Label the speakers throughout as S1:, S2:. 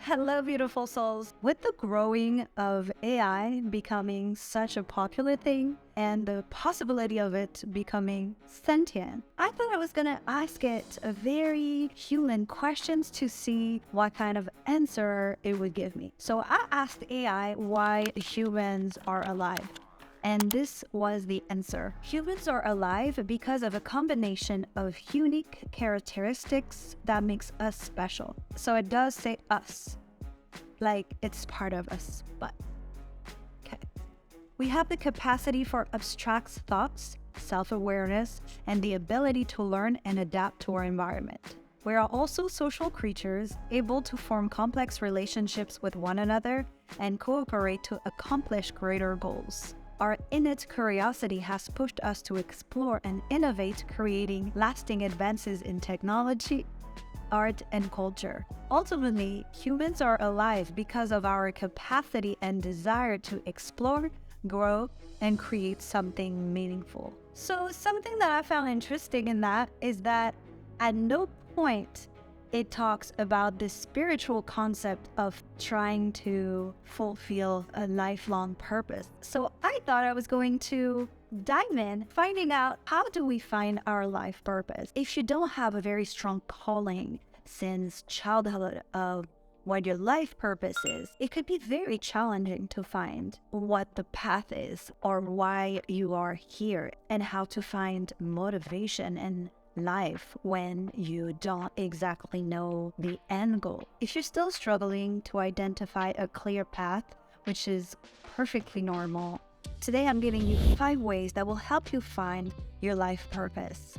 S1: Hello, beautiful souls. With the growing of AI becoming such a popular thing and the possibility of it becoming sentient, I thought I was going to ask it a very human questions to see what kind of answer it would give me. So I asked AI why humans are alive. And this was the answer. Humans are alive because of a combination of unique characteristics that makes us special. So it does say us, like it's part of us, but okay. We have the capacity for abstract thoughts, self-awareness, and the ability to learn and adapt to our environment. We are also social creatures, able to form complex relationships with one another and cooperate to accomplish greater goals. Our innate curiosity has pushed us to explore and innovate, creating lasting advances in technology, art, and culture. Ultimately, humans are alive because of our capacity and desire to explore, grow, and create something meaningful. So something that I found interesting in that is that at no point it talks about this spiritual concept of trying to fulfill a lifelong purpose. So I thought I was going to dive in, finding out how do we find our life purpose. If you don't have a very strong calling since childhood of what your life purpose is, it could be very challenging to find what the path is or why you are here and how to find motivation and life when you don't exactly know the end goal. If you're still struggling to identify a clear path, which is perfectly normal, today I'm giving you 5 ways that will help you find your life purpose.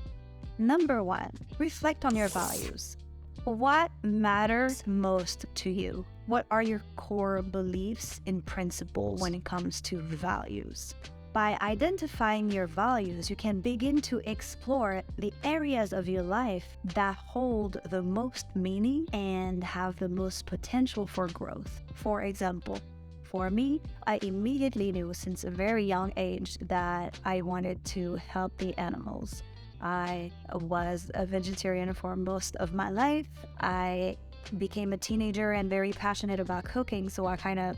S1: Number 1, reflect on your values. What matters most to you? What are your core beliefs and principles when it comes to values? By identifying your values, you can begin to explore the areas of your life that hold the most meaning and have the most potential for growth. For example, for me, I immediately knew since a very young age that I wanted to help the animals. I was a vegetarian for most of my life. I became a teenager and very passionate about cooking, so I kind of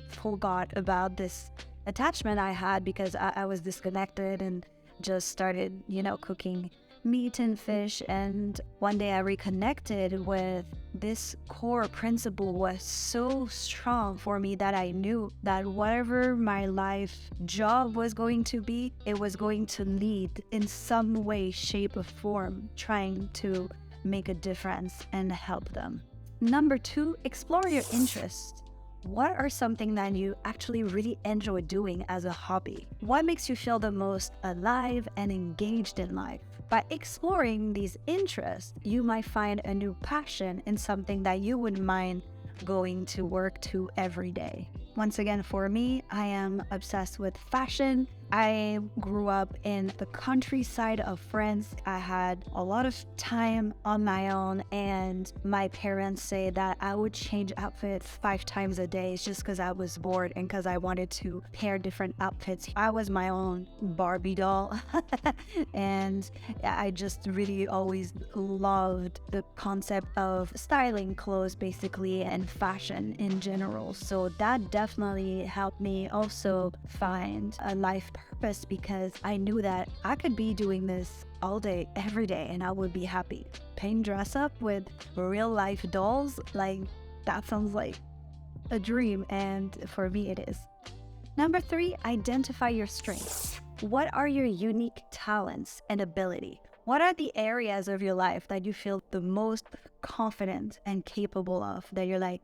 S1: forgot about this attachment I had because I was disconnected and just started, cooking meat and fish. And one day I reconnected with this core principle was so strong for me that I knew that whatever my life job was going to be, it was going to lead in some way, shape, or form, trying to make a difference and help them. Number 2, explore your interests. What are something that you actually really enjoy doing as a hobby? What makes you feel the most alive and engaged in life? By exploring these interests, you might find a new passion in something that you wouldn't mind going to work to every day. Once again, for me, I am obsessed with fashion. I grew up in the countryside of France. I had a lot of time on my own, and my parents say that I would change outfits 5 times a day just because I was bored and because I wanted to pair different outfits. I was my own Barbie doll, and I just really always loved the concept of styling clothes, basically, and fashion in general. So that definitely helped me also find a life purpose because I knew that I could be doing this all day, every day, and I would be happy. Paying dress up with real life dolls, like that sounds like a dream, and for me it is. Number 3, identify your strengths. What are your unique talents and ability? What are the areas of your life that you feel the most confident and capable of, that you're like,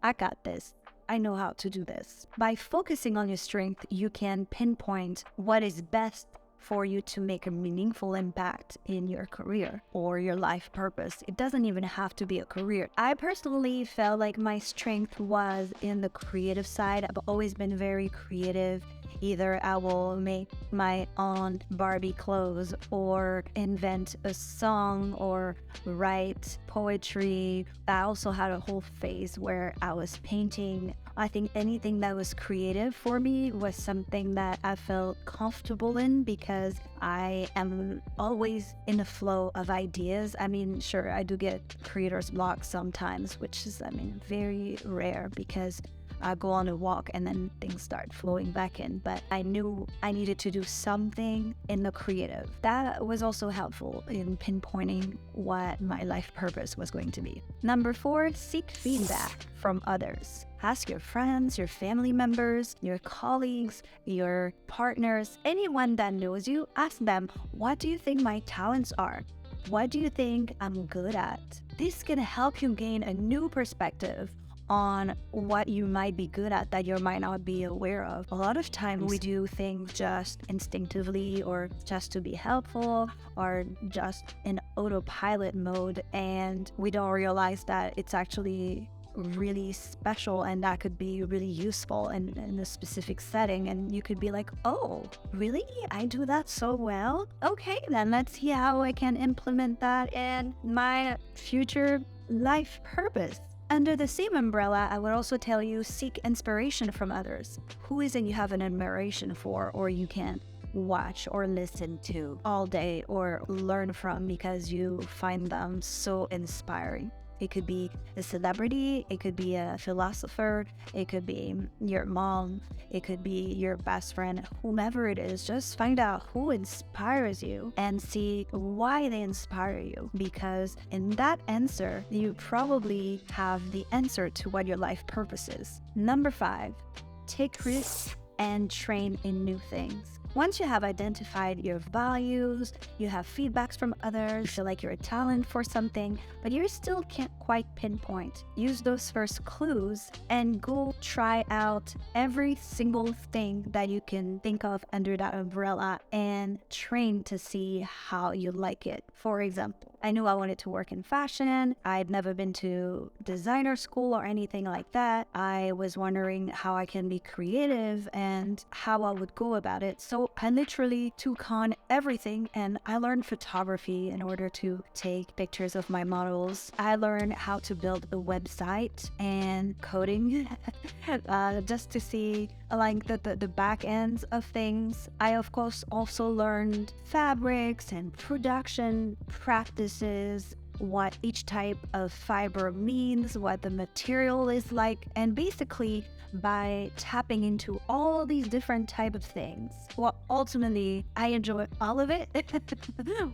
S1: I got this. I know how to do this. By focusing on your strength, you can pinpoint what is best for you to make a meaningful impact in your career or your life purpose. It doesn't even have to be a career. I personally felt like my strength was in the creative side. I've always been very creative Either I will make my own Barbie clothes, or invent a song, or write poetry. I also had a whole phase where I was painting. I think anything that was creative for me was something that I felt comfortable in, because I am always in a flow of ideas. I mean, sure, I do get creator's block sometimes, which is, very rare, because I go on a walk and then things start flowing back in. But I knew I needed to do something in the creative. That was also helpful in pinpointing what my life purpose was going to be. Number 4, seek feedback from others. Ask your friends, your family members, your colleagues, your partners, anyone that knows you. Ask them, what do you think my talents are? What do you think I'm good at? This can help you gain a new perspective on what you might be good at that you might not be aware of. A lot of times we do things just instinctively, or just to be helpful, or just in autopilot mode, and we don't realize that it's actually really special, and that could be really useful in a specific setting. And you could be like, oh, really? I do that so well? Okay, then let's see how I can implement that in my future life purpose. Under the same umbrella, I would also tell you, seek inspiration from others. Who is it you have an admiration for, or you can watch or listen to all day, or learn from, because you find them so inspiring? It could be a celebrity, it could be a philosopher, it could be your mom, it could be your best friend, whomever it is. Just find out who inspires you and see why they inspire you, because in that answer, you probably have the answer to what your life purpose is. Number 5, take risks and train in new things. Once you have identified your values, you have feedbacks from others, you feel like you're a talent for something, but you still can't quite pinpoint. Use those first clues and go try out every single thing that you can think of under that umbrella, and train to see how you like it. For example, I knew I wanted to work in fashion. I'd never been to designer school or anything like that. I was wondering how I can be creative and how I would go about it. So I literally took on everything, and I learned photography in order to take pictures of my models. I learned how to build a website and coding just to see like the back ends of things. I of course also learned fabrics and production practices, what each type of fiber means, what the material is like, and basically by tapping into all these different type of things, well, ultimately I enjoy all of it.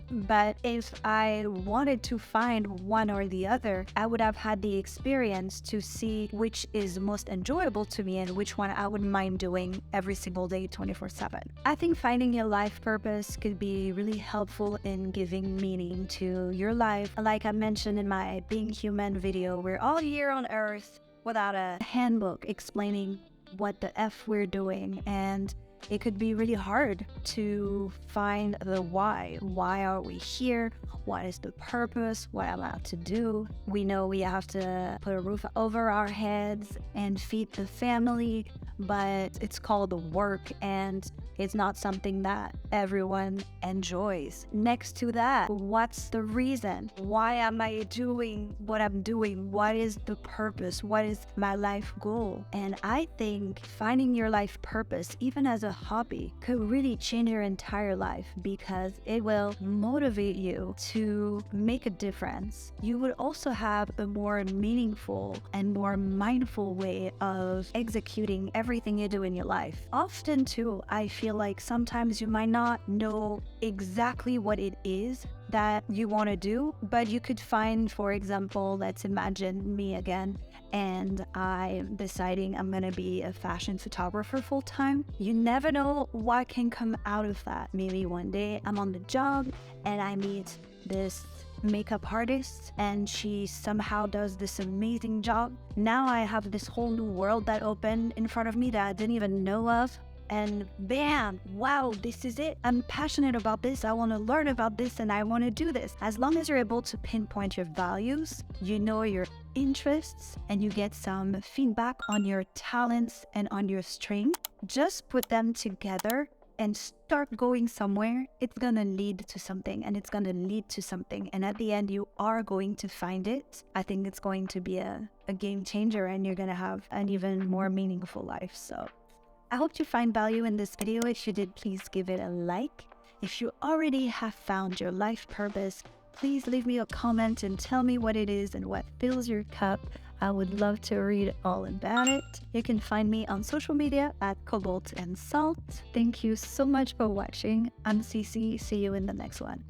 S1: But if I wanted to find one or the other, I would have had the experience to see which is most enjoyable to me and which one I wouldn't mind doing every single day 24/7. I think finding your life purpose could be really helpful in giving meaning to your life. Like I mentioned in my Being Human video, we're all here on Earth without a handbook explaining what the F we're doing, and it could be really hard to find the why. Why are we here? What is the purpose? What am I to do? We know we have to put a roof over our heads and feed the family, but it's called work, and it's not something that everyone enjoys. Next to that, what's the reason? Why am I doing what I'm doing? What is the purpose? What is my life goal? And I think finding your life purpose, even as a hobby, could really change your entire life, because it will motivate you to make a difference. You would also have a more meaningful and more mindful way of executing everything you do in your life. Often too, I feel like sometimes you might not know exactly what it is that you want to do, but you could find, for example, let's imagine me again, and I'm deciding I'm gonna be a fashion photographer full time. You never know what can come out of that. Maybe one day I'm on the job and I meet this makeup artist and she somehow does this amazing job. Now I have this whole new world that opened in front of me that I didn't even know of. and bam, wow, this is it. I'm passionate about this. I want to learn about this and I want to do this. As long as you're able to pinpoint your values, you know your interests, and you get some feedback on your talents and on your strength, just put them together and start going somewhere. It's gonna lead to something, and it's gonna lead to something. And at the end, you are going to find it. I think it's going to be a game changer, and you're gonna have an even more meaningful life. So I hope you find value in this video. If you did, please give it a like. If you already have found your life purpose, please leave me a comment and tell me what it is and what fills your cup. I would love to read all about it. You can find me on social media at Cobalt and Salt. Thank you so much for watching. I'm Cece. See you in the next one.